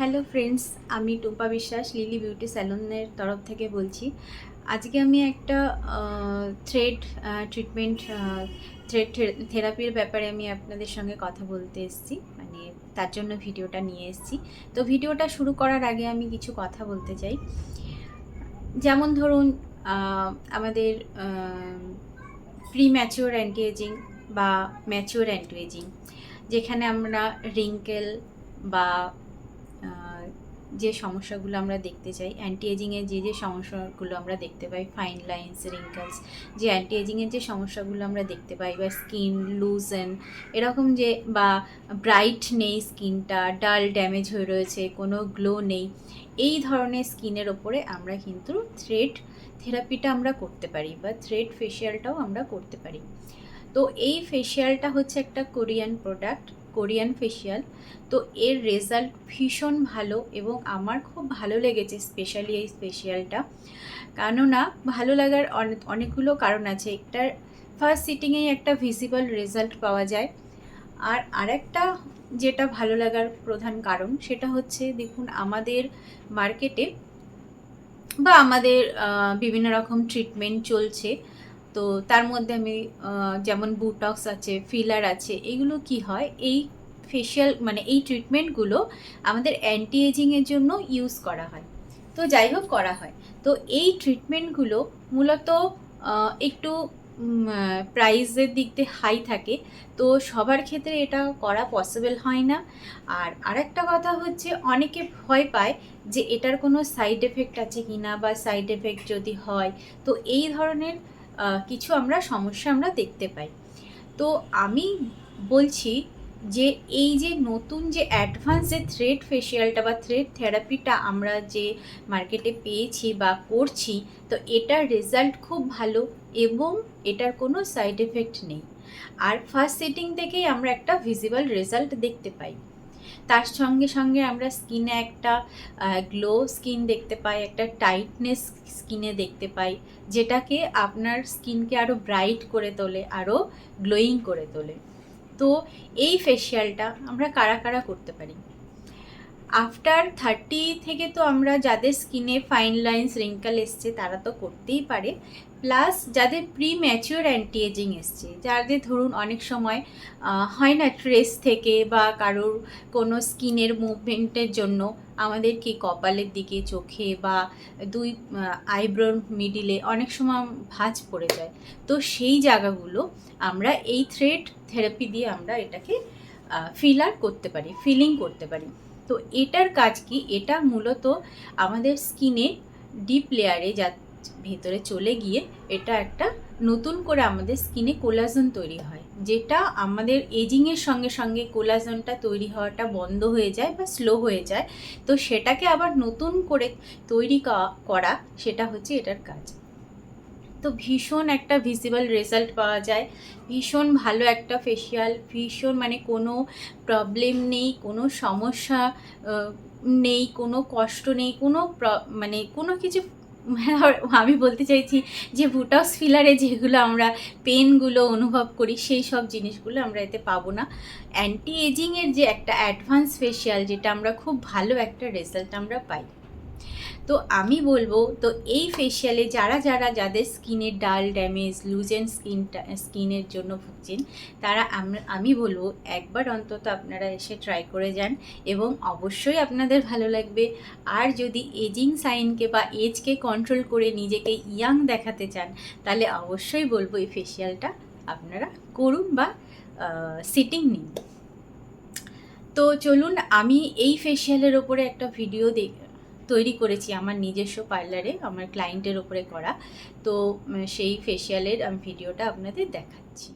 Hello friends, আমি টুম্পা বিশ্বাস lily beauty স্যালনের তরফ থেকে বলছি। আজকে আমি একটা থ্রেড ট্রিটমেন্ট থ্রেড থেরাপির ব্যাপারে আমি আপনাদের সঙ্গে কথা বলতে এসেছি, মানে তার জন্য ভিডিওটা নিয়ে এসেছি। তো ভিডিওটা শুরু করার আগে আমি কিছু কথা বলতে চাই। যেমন ধরুন, আমাদের প্রি ম্যাচিওর অ্যান্টি এজিং বা ম্যাচিওর অ্যান্টি এজিং, যেখানে আমরা রিঙ্কেল বা যে সমস্যাগুলো আমরা দেখতে চাই, অ্যান্টি এজিংয়ের যে সমস্যাগুলো আমরা দেখতে পাই, ফাইন লাইন্স, রিঙ্কেলস, যে অ্যান্টি এজিংয়ের যে সমস্যাগুলো আমরা দেখতে পাই, বা স্কিন লুজেন এরকম, যে বা ব্রাইট নেই স্কিনটা, ডাল ড্যামেজ হয়ে রয়েছে, কোনো গ্লো নেই, এই ধরনের স্কিনের ওপরে আমরা কিন্তু থ্রেড থেরাপিটা আমরা করতে পারি, বা থ্রেড ফেশিয়ালটাও আমরা করতে পারি। তো এই ফেশিয়ালটা হচ্ছে একটা কোরিয়ান প্রোডাক্ট, কোরিয়ান ফেশিয়াল। তো এর রেজাল্ট ভীষণ ভালো এবং আমার খুব ভালো লেগেছে স্পেশালি এই ফেশিয়ালটা। কেননা ভালো লাগার অনেকগুলো কারণ আছে। একটার ফার্স্ট সিটিংয়েই একটা ভিজিবল রেজাল্ট পাওয়া যায়। আর আরেকটা যেটা ভালো লাগার প্রধান কারণ, সেটা হচ্ছে দেখুন, আমাদের মার্কেটে বা আমাদের বিভিন্ন রকম ট্রিটমেন্ট চলছে। তো তার মধ্যে আমি যেমন বুটক্স আছে, ফিলার আছে, এগুলো কি হয়, এই ফেশিয়াল মানে এই ট্রিটমেন্টগুলো আমাদের অ্যান্টি এজিংয়ের জন্য ইউজ করা হয়। তো যাই হোক, করা হয়। তো এই ট্রিটমেন্টগুলো মূলত একটু প্রাইসের দিক দিয়ে হাই থাকে। তো সবার ক্ষেত্রে এটা করা পসিবল হয় না। আর আরেকটা কথা হচ্ছে, অনেকে ভয় পায় যে এটার কোনো সাইড এফেক্ট আছে কি না, বা সাইড এফেক্ট যদি হয় তো এই ধরনের কিছু সমস্যা আমরা দেখতে পাই। তো আমি বলছি যে এই যে নতুন যে অ্যাডভান্স যে থ্রেড ফেশিয়ালটা বা থ্রেড থেরাপিটা আমরা যে মার্কেটে পেয়েছি বা করছি, তো এটার রেজাল্ট খুব ভালো এবং এটার কোনো সাইড এফেক্ট নেই। আর ফার্স্ট সেটিং থেকেই আমরা একটা ভিজিবল রেজাল্ট দেখতে পাই। তার সঙ্গে সঙ্গে আমরা স্কিনে একটা গ্লো স্কিন দেখতে পাই, একটা টাইটনেস স্কিনে দেখতে পাই, যেটাকে আপনার স্কিনকে আরও ব্রাইট করে তোলে, আরও গ্লোয়িং করে তোলে। তো এই ফেশিয়ালটা আমরা কারা কারা করতে পারি? আফটার 30 থেকে তো আমরা, যাদের স্কিনে ফাইন লাইন্স রিঙ্কেল এসছে তারা তো করতেই পারে। প্লাস যাদের প্রি ম্যাচিওর অ্যান্টি এজিং এসছে, যাদের ধরুন অনেক সময় হয় না, ট্রেস থেকে বা কারোর কোনো স্কিনের মুভমেন্টের জন্য আমাদের কি কপালের দিকে, চোখে বা দুই আইব্রোর মিডিলে অনেক সময় ভাঁজ পড়ে যায়। তো সেই জায়গাগুলো আমরা এই থ্রেড থেরাপি দিয়ে আমরা এটাকে ফিলার করতে পারি, ফিলিং করতে পারি। তো এটার কাজ কি? এটা মূলত আমাদের স্কিনে ডিপ লেয়ারে ভেতরে চলে গিয়ে এটা একটা নতুন করে আমাদের স্কিনে কোলাজেন তৈরি হয়, যেটা আমাদের এজিংয়ের সঙ্গে সঙ্গে কোলাজেনটা তৈরি হওয়াটা বন্ধ হয়ে যায় বা স্লো হয়ে যায়। তো সেটাকে আবার নতুন করে তৈরি করা, সেটা হচ্ছে এটার কাজ। তো ভীষণ একটা ভিজিবল রেজাল্ট পাওয়া যায়, ভীষণ ভালো একটা ফেশিয়াল, ভীষণ মানে কোনো প্রবলেম নেই, কোনো সমস্যা নেই, কোনো কষ্ট নেই, কোনো মানে কোনো কিছু আমি বলতে চাইছি যে বুটক্স ফিলারে যেগুলো আমরা পেনগুলো অনুভব করি, সেই সব জিনিসগুলো আমরা এতে পাবো না। অ্যান্টি এজিংয়ের যে একটা অ্যাডভান্স ফেশিয়াল, যেটা আমরা খুব ভালো একটা রেজাল্ট আমরা পাই। তো আমি বলবো, তো এই ফেশিয়ালে যাদের স্কিনে ডাল ড্যামেজ, লুজেন স্কিনের জন্য ভুগছেন, তারা আমি বলবো একবার অন্তত আপনারা এসে ট্রাই করে যান, এবং অবশ্যই আপনাদের ভালো লাগবে। আর যদি এজিং সাইনকে বা এজকে কন্ট্রোল করে নিজেকে ইয়াং দেখাতে চান, তাহলে অবশ্যই বলবো এই ফেশিয়ালটা আপনারা করুন বা সিটিং নিন। তো চলুন, আমি এই ফেশিয়ালের ওপরে একটা ভিডিও তৈরি করেছি আমার নিজস্ব পার্লারে, আমার ক্লায়েন্টের ওপরে করা। তো সেই ফেশিয়ালের আমি ভিডিওটা আপনাদের দেখাচ্ছি।